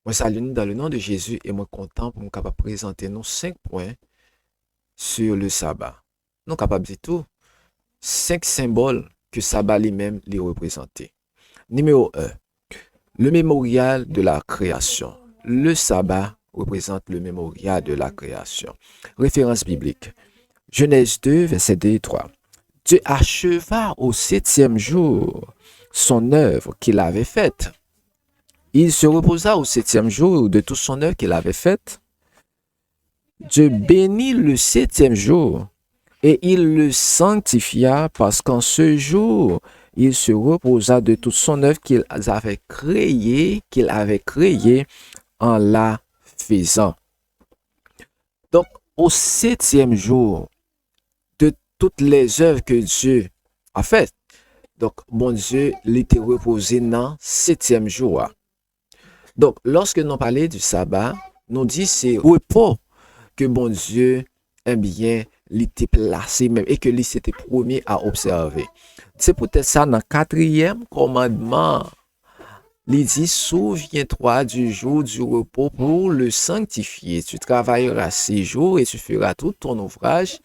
Moi, salue dans le nom de Jésus et moi content pour nous capable de présenter nos 5 points sur le sabbat. Nous capables de dire tout. 5 symboles que sabbat lui-même les représentait. Numéro un, le mémorial de la création. Le sabbat représente le mémorial de la création. Référence biblique. Genèse 2, verset 2 et 3. Dieu acheva au 7e jour son œuvre qu'il avait faite. Il se reposa au 7e jour de toute son œuvre qu'il avait faite. Dieu bénit le 7e jour et il le sanctifia parce qu'en ce jour, il se reposa de toute son œuvre qu'il avait créée en la faisant. Donc, au 7e jour de toutes les œuvres que Dieu a faites, donc, bon Dieu l'était reposé dans 7e jour. Donc, lorsque nous parlons du sabbat, nous dit c'est repos que bon Dieu, eh bien, l'était placé même et que lui c'était premier à observer. C'est peut-être ça dans le 4e commandement. Il dit, souviens-toi du jour du repos pour le sanctifier. Tu travailleras 6 jours et tu feras tout ton ouvrage.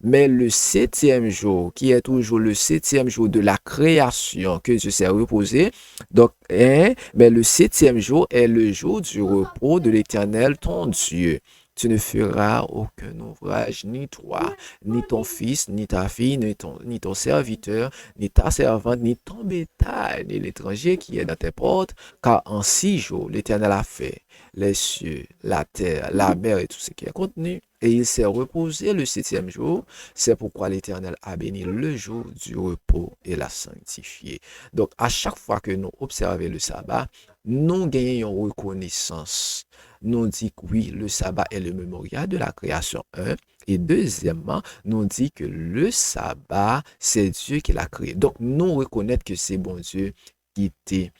Mais le 7e jour, qui est toujours le 7e jour de la création que Dieu s'est reposé, donc, mais le 7e jour est le jour du repos de l'Éternel, ton Dieu. Tu ne feras aucun ouvrage, ni toi, ni ton fils, ni ta fille, ni ton serviteur, ni ta servante, ni ton bétail, ni l'étranger qui est dans tes portes, car en 6 jours, l'Éternel a fait les cieux, la terre, la mer et tout ce qui est contenu. Et il s'est reposé le 7e jour. C'est pourquoi l'Éternel a béni le jour du repos et l'a sanctifié. Donc, à chaque fois que nous observons le sabbat, nous gagnons une reconnaissance. Nous dit que oui, le sabbat est le mémorial de la création, un. Et deuxièmement, nous dit que le sabbat, c'est Dieu qui l'a créé. Donc, nous reconnaître que c'est bon Dieu qui t'a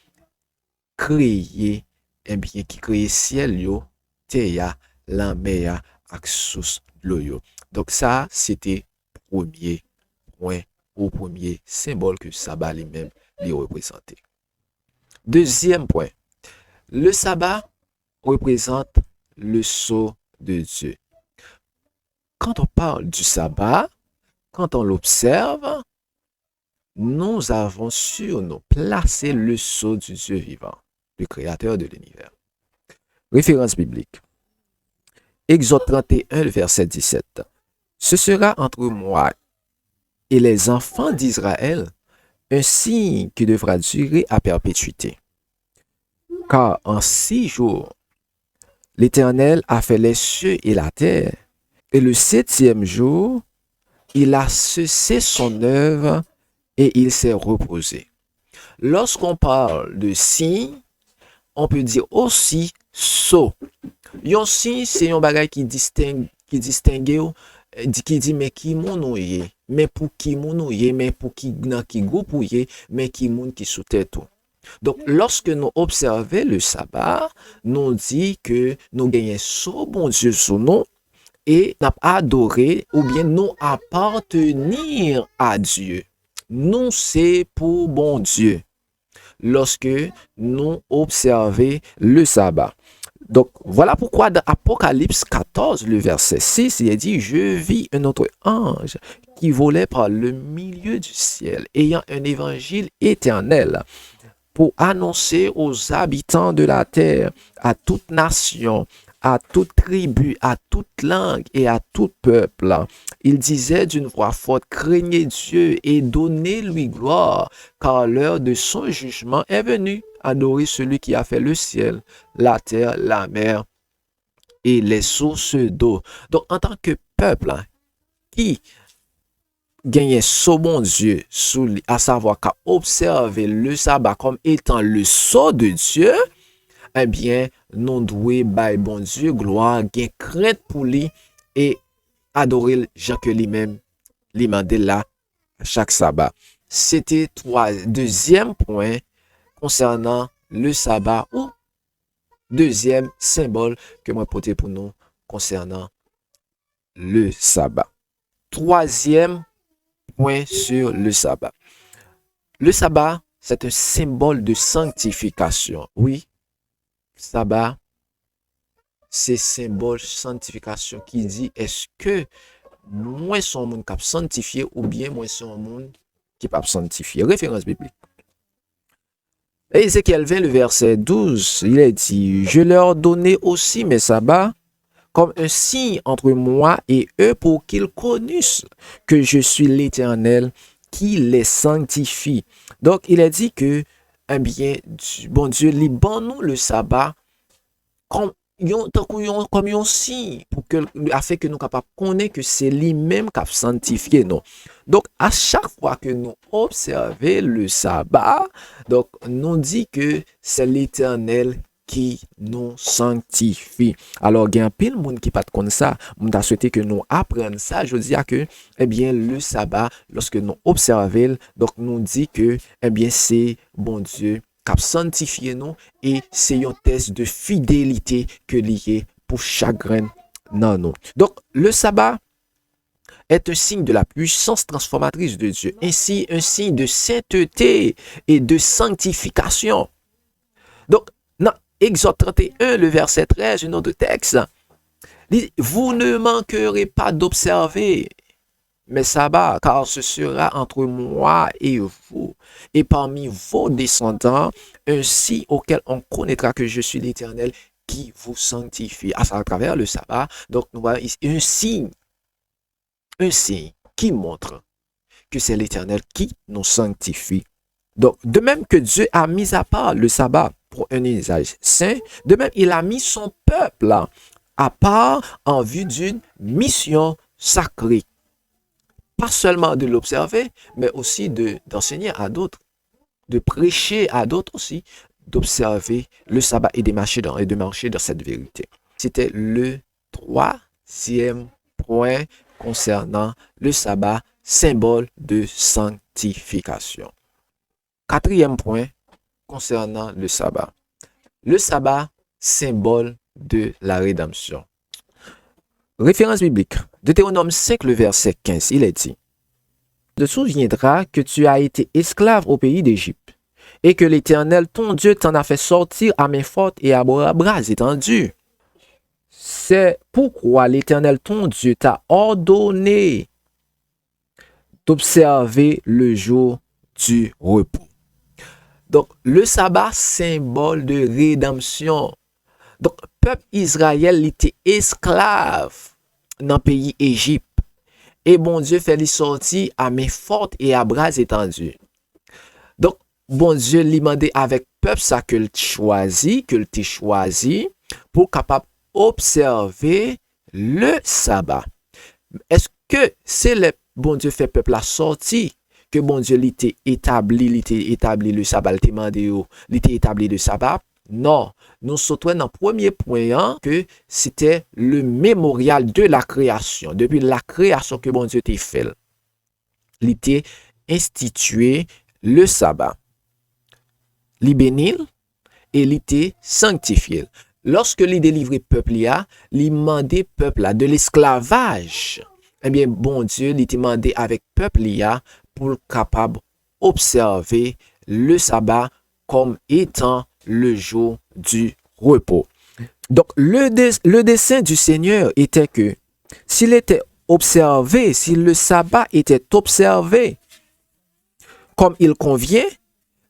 créé, eh bien, qui créé ciel, yo, terre, la mer, ak sous l'eau, yo. Donc, ça, c'était premier point ou premier symbole que le sabbat lui-même lui représentait. Deuxième point, le sabbat représente le sceau de Dieu. Quand on parle du sabbat, quand on l'observe, nous avons sur nous placé le sceau du Dieu vivant, le créateur de l'univers. Référence biblique. Exode 31, verset 17. Ce sera entre moi et les enfants d'Israël un signe qui devra durer à perpétuité. Car en 6 jours, l'Éternel a fait les cieux et la terre, et le 7e jour, il a cessé son œuvre et il s'est reposé. Lorsqu'on parle de signe, on peut dire aussi sceau. Yon signe, c'est un bagay qui distingue ou, qui dit mais qui moun ou ye, mais pour qui moun ou ye, mais pour qui dans qui groupe ou ye, mais qui moun qui sous tête ou. Donc, lorsque nous observons le sabbat, nous dit que nous gagnons so bon Dieu sous nous et nous adorer ou bien nous appartenir à Dieu. Nous, c'est pour bon Dieu. Lorsque nous observons le sabbat. Donc, voilà pourquoi dans Apocalypse 14, le verset 6, il est dit, je vis un autre ange qui volait par le milieu du ciel, ayant un évangile éternel pour annoncer aux habitants de la terre, à toute nation, à toute tribu, à toute langue et à tout peuple. Il disait d'une voix forte, craignez Dieu et donnez-lui gloire, car l'heure de son jugement est venue. Adorez celui qui a fait le ciel, la terre, la mer et les sources d'eau. Donc, en tant que peuple qui gagne ce bon Dieu, à savoir qu'à observer le sabbat comme étant le sceau de Dieu, eh bien, nous devons bailler bon Dieu gloire, gain crainte pour lui et adorer Jean que lui-même, lui mandé là chaque sabbat. C'était deuxième point concernant le sabbat ou deuxième symbole que moi porté pour nous concernant le sabbat. Troisième point sur le sabbat. Le sabbat, c'est un symbole de sanctification. Oui, sabbat c'est symbole sanctification qui dit est-ce que moi son monde cap sanctifié ou bien moi son monde qui pas sanctifié. Référence biblique. Et Ézéchiel 20, le verset 12, il est dit, je leur donnai aussi mes sabbats comme un signe entre moi et eux pour qu'ils connaissent que je suis l'Éternel qui les sanctifie. Donc, il est dit que, eh bien, bon Dieu, libère-nous le sabbat comme comme un signe pour que, afin que nous capables de connaître que c'est lui-même qui a sanctifié nous. Donc, à chaque fois que nous observons le sabbat, donc, nous dit que c'est l'Éternel qui nous sanctifie. Alors, il y a un pile de monde qui pas comme ça. On a souhaité que nous apprenions ça. Je dis que, eh bien, le sabbat, lorsque nous observons, donc, nous dit que, eh bien, c'est bon Dieu qui a sanctifié nous et c'est un test de fidélité que lié pour chacun dans nous. Donc, le sabbat est un signe de la puissance transformatrice de Dieu, ainsi un signe de sainteté et de sanctification. Donc, dans Exode 31, le verset 13, un autre texte, dit, vous ne manquerez pas d'observer mes sabbats, car ce sera entre moi et vous, et parmi vos descendants, un signe auquel on connaîtra que je suis l'Éternel qui vous sanctifie. À travers le sabbat, donc nous voyons ici un signe qui montre que c'est l'Éternel qui nous sanctifie. Donc, de même que Dieu a mis à part le sabbat pour un usage saint, de même il a mis son peuple à part en vue d'une mission sacrée. Pas seulement de l'observer, mais aussi d'enseigner à d'autres, de prêcher à d'autres aussi, d'observer le sabbat et de marcher dans cette vérité. C'était le troisième point concernant le sabbat, symbole de sanctification. Quatrième point concernant le sabbat. Le sabbat, symbole de la rédemption. Référence biblique. Deutéronome 5, le verset 15, il est dit, « Te souviendras que tu as été esclave au pays d'Égypte, et que l'Éternel, ton Dieu, t'en a fait sortir à main forte et à bras étendus. C'est pourquoi l'Éternel, ton Dieu, t'a ordonné d'observer le jour du repos. » Donc, le sabbat, symbole de rédemption. Donc, peuple Israël était esclave dans le pays Égypte. Et bon Dieu fait lui sortir à main forte et à bras étendus. Donc, bon Dieu lui demandait avec peuple ça que le choisi pour capable observer le sabbat. Est-ce que c'est le bon Dieu fait peuple la sortie que bon Dieu l'était établi le sabbat, l'était établi le sabbat? Non, nous sautons dans le premier point que c'était le mémorial de la création. Depuis la création que bon Dieu t'a fait, il était institué le sabbat. Il bénit et il était sanctifié. Lorsque il délivrait peuple, il demandait peuple de l'esclavage. Eh bien, bon Dieu, il demandait avec peuple pour capable observer le sabbat comme étant le jour du repos. Donc, le dessein du Seigneur était que s'il était observé, si le sabbat était observé comme il convient,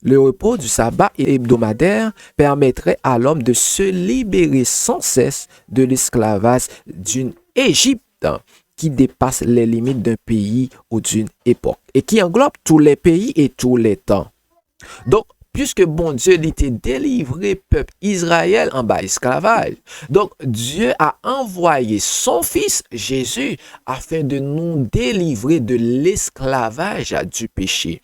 le repos du sabbat hebdomadaire permettrait à l'homme de se libérer sans cesse de l'esclavage d'une Égypte qui dépasse les limites d'un pays ou d'une époque et qui englobe tous les pays et tous les temps. Donc, puisque bon Dieu était délivré peuple Israël en bas esclavage, donc Dieu a envoyé son fils Jésus afin de nous délivrer de l'esclavage du péché.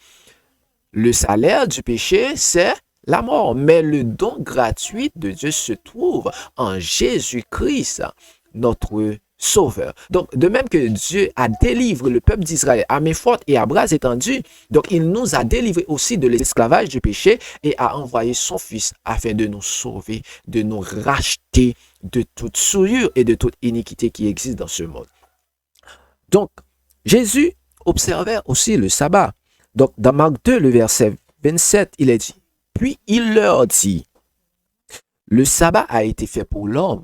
Le salaire du péché, c'est la mort, mais le don gratuit de Dieu se trouve en Jésus-Christ, notre Sauveur. Donc, de même que Dieu a délivré le peuple d'Israël à main forte et à bras étendus, donc il nous a délivrés aussi de l'esclavage du péché et a envoyé son Fils afin de nous sauver, de nous racheter de toute souillure et de toute iniquité qui existe dans ce monde. Donc, Jésus observait aussi le sabbat. Donc, dans Marc 2, le verset 27, il est dit, « Puis il leur dit, le sabbat a été fait pour l'homme,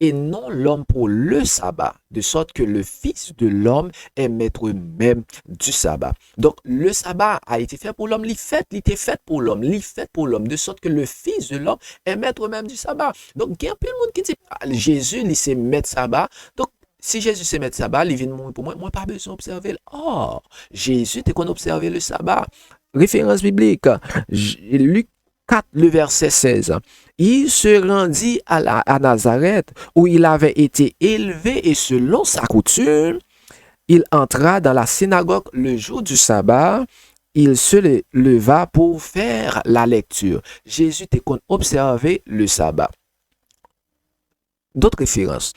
et non l'homme pour le sabbat, de sorte que le Fils de l'homme est maître même du sabbat. Donc, le sabbat a été fait pour l'homme, il était fait pour l'homme, de sorte que le Fils de l'homme est maître même du sabbat. Donc, il y a un peu de monde qui dit, Jésus, il s'est maître sabbat. Donc, si Jésus s'est maître sabbat, il vient mourir pour moi pas besoin d'observer. Oh, Jésus, t'es qu'on observe le sabbat. Référence biblique, Luc 4, le verset 16. Il se rendit à Nazareth, où il avait été élevé, et selon sa coutume, il entra dans la synagogue le jour du sabbat. Il se leva pour faire la lecture. Jésus était qu'on observait le sabbat. D'autres références.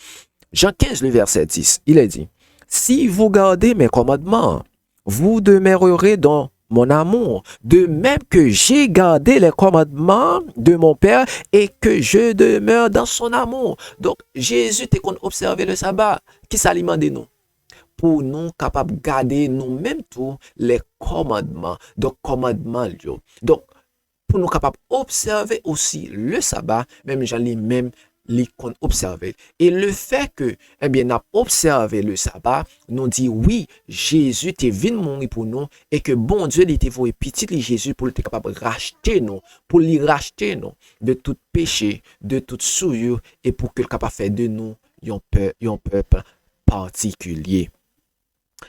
Jean 15, le verset 10, il est dit, si vous gardez mes commandements, vous demeurerez dans mon amour, de même que j'ai gardé les commandements de mon Père et que je demeure dans son amour. Donc, Jésus était qu'on observait le sabbat, qui s'alimente de nous, pour nous capables de garder nous-mêmes tous les commandements. Donc, commandements, donc, pour nous capables d'observer aussi le sabbat, même j'en ai même qu'on observe. Et le fait que, eh bien, on a observé le sabbat, nous dit oui, Jésus était venu mourir pour nous et que bon Dieu était voué petit Jésus pour être capable de racheter nous, pour lui racheter nous de tout péché, de toute souillure et pour qu'il soit capable de faire de nous un peuple particulier.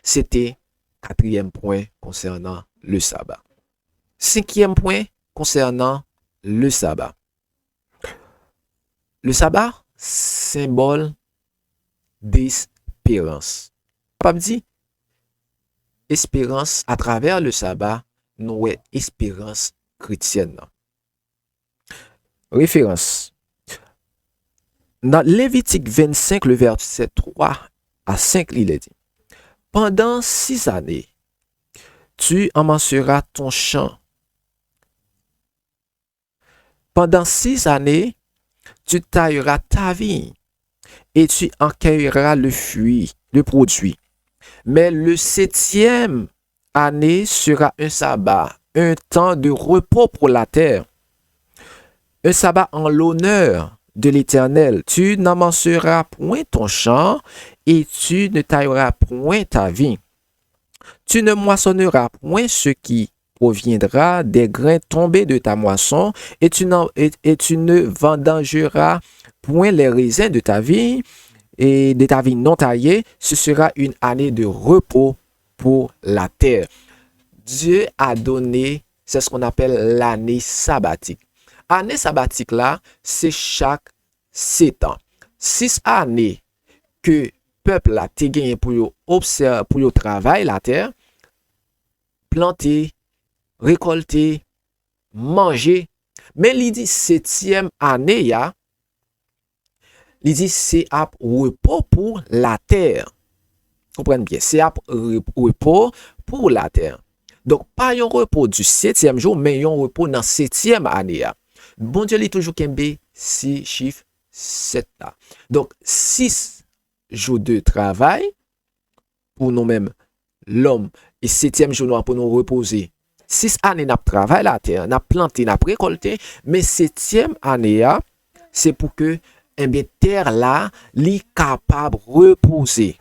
C'était quatrième point concernant le sabbat. Cinquième point concernant le sabbat. Le sabbat, symbole d'espérance. Pape dit, espérance à travers le sabbat, nous avons espérance chrétienne. Référence. Dans Lévitique 25, le verset 3 à 5, il est dit, pendant 6 années, tu amasseras ton champ. Pendant 6 années, tu tailleras ta vigne et tu en cueilleras le fruit, le produit. Mais le 7e année sera un sabbat, un temps de repos pour la terre. Un sabbat en l'honneur de l'Éternel. Tu n'amasseras point ton champ et tu ne tailleras point ta vigne. Tu ne moissonneras point ce qui proviendra des grains tombés de ta moisson et tu ne vendangeras point les raisins de ta vigne et de ta vigne non taillée. Ce sera une année de repos pour la terre. Dieu a donné, c'est ce qu'on appelle l'année sabbatique. Année sabbatique là, c'est chaque 7 ans. 6 années que peuple a gagné pour observer, pour travailler la terre, planter, récolter, manger. Mais il dit 7e année, il dit c'est un repos pour la terre. Comprenez bien, c'est un repos pour la terre. Donc, pas un repos du 7e jour, mais un repos dans 7e année. Bon Dieu, il est toujours qu'un 6 chiffres 7 là. Donc, 6 jours de travail pour nous-mêmes, l'homme, et 7e jour pour nous reposer. 6 années n'a travaillé la terre, n'a planté, n'a récolté, mais 7e année, c'est pour que bien terre là, li capable reposer.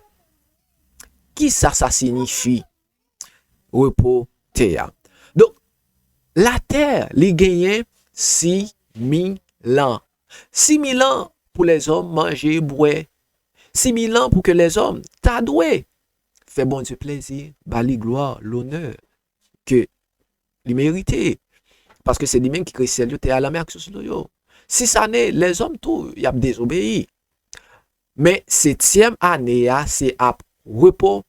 Qui ça signifie? Repos terre. Donc, la terre, li gagne 6.000 ans. 6.000 ans pour les hommes manger, boire. 6.000 ans pour que les hommes t'adouent. Fait bon Dieu plaisir, bali gloire, l'honneur que il mérite. Parce que c'est lui-même qui crée celle à la mer sur l'eau. 6 années, les hommes tout, y a désobéi. Mais 7e année, c'est à repos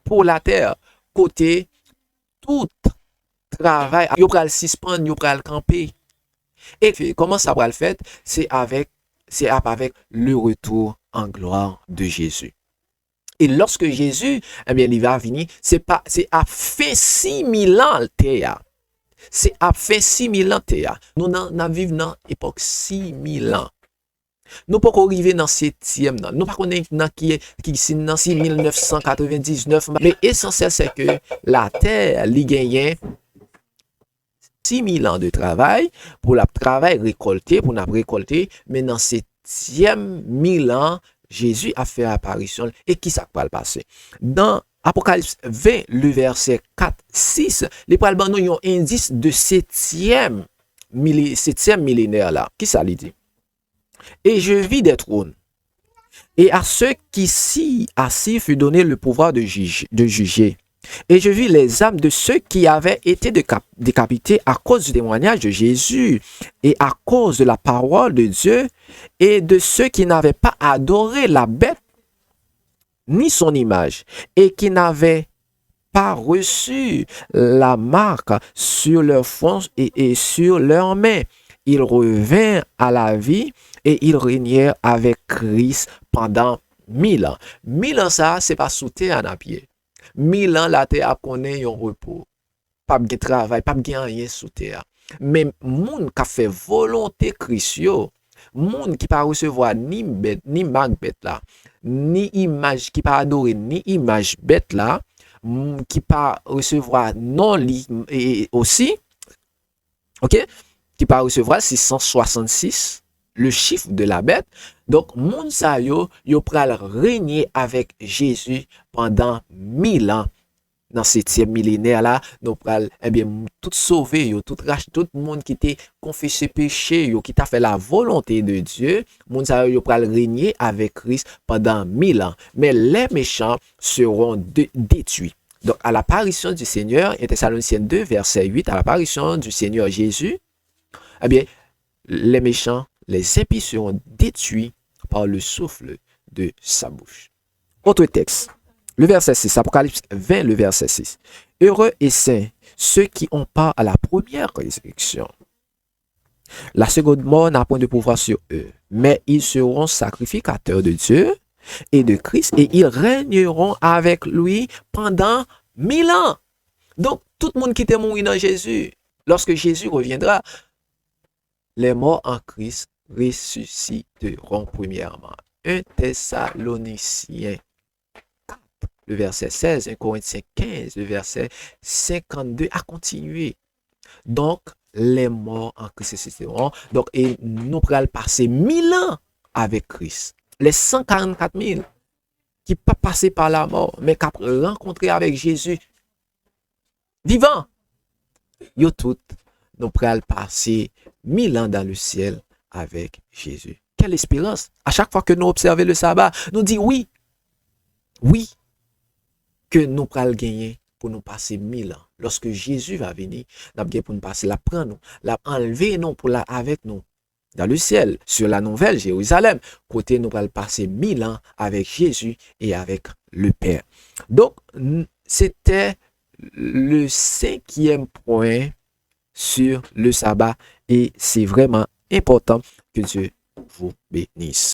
pour la terre. Côté tout travail, yo pral suspendre, yo pral camper. Et comment ça va le faire? C'est avec le retour en gloire de Jésus. Et lorsque Jésus, eh bien, il va venir, c'est à fait 6.000 ans, c'est à fait 6.000 ans, nous vivons dans l'époque 6.000 ans. Nous ne pouvons pas arriver dans 7e ans. Nous ne pouvons pas qui est dans 1999. Mais l'essentiel, c'est que la terre, elle gagne 6.000 ans de travail pour la travail récolté, pour la récolter, mais dans 7 septième mille ans, Jésus a fait apparition. Et qui ça va le passer? Dans Apocalypse 20, le verset 4, 6, les pral ban nou yon indice de septième millénaire là. Qui ça lui dit? Et je vis des trônes. Et à ceux qui s'y assis fut donné le pouvoir de juger. Et je vis les âmes de ceux qui avaient été décapités à cause du témoignage de Jésus et à cause de la parole de Dieu et de ceux qui n'avaient pas adoré la bête ni son image et qui n'avaient pas reçu la marque sur leur front et sur leurs mains. Ils revinrent à la vie et ils régnèrent avec Christ pendant 1000 ans. 1000 ans, ça, c'est pas sous terre à pied. 1000 ans, la terre a connaît un repos. Pas de travail, pas de rien sous terre. Mais moun qui a fait volonté Christ, yo, moun qui pas recevoir ni bête, ni marque bête là, ni image, qui pas adorer, ni image bête là, qui pas recevoir non li et aussi, ok, qui pas recevoir 666, le chiffre de la bête. Donc, moun sa yo pral régner avec Jésus pendant 1000 ans. Dans ce 7e millénaire là, nous pral, eh bien, tout sauvé, yo, tout racheté, tout le monde qui t'a confessé péché, yo, qui t'a fait la volonté de Dieu, moun sa yo pral régner avec Christ pendant 1000 ans. Mais les méchants seront détruits. Donc, à l'apparition du Seigneur, et Thessaloniciens 2, verset 8, à l'apparition du Seigneur Jésus, eh bien, les méchants, les impies seront détruits par le souffle de sa bouche. Autre texte, le verset 6, Apocalypse 20, le verset 6. Heureux et saints ceux qui ont part à la première résurrection. La seconde mort n'a point de pouvoir sur eux, mais ils seront sacrificateurs de Dieu et de Christ et ils régneront avec lui pendant 1000 ans. Donc, tout le monde qui était mort dans Jésus, lorsque Jésus reviendra, les morts en Christ ressusciteront premièrement. 1 Thessaloniciens 4, le verset 16, 1 Corinthiens 15, le verset 52, à continuer. Donc, les morts en Christ ressusciteront. Donc, et nous pourrons passer 1000 ans avec Christ. Les 144 000 qui pas passé par la mort, mais qui ont rencontré avec Jésus vivant. Yo tout, nous pourrons passer 1000 ans dans le ciel avec Jésus. Quelle espérance! À chaque fois que nous observons le sabbat, nous disons oui, que nous pourrons gagner pour nous passer 1000 ans. Lorsque Jésus va venir, nous avons pour nous passer, la prendre nous, la enlever nous pour la avec nous dans le ciel, sur la nouvelle Jérusalem. Côté nous pourrons passer 1000 ans avec Jésus et avec le Père. Donc, c'était le 5e point sur le sabbat et c'est vraiment important que Dieu vous bénisse.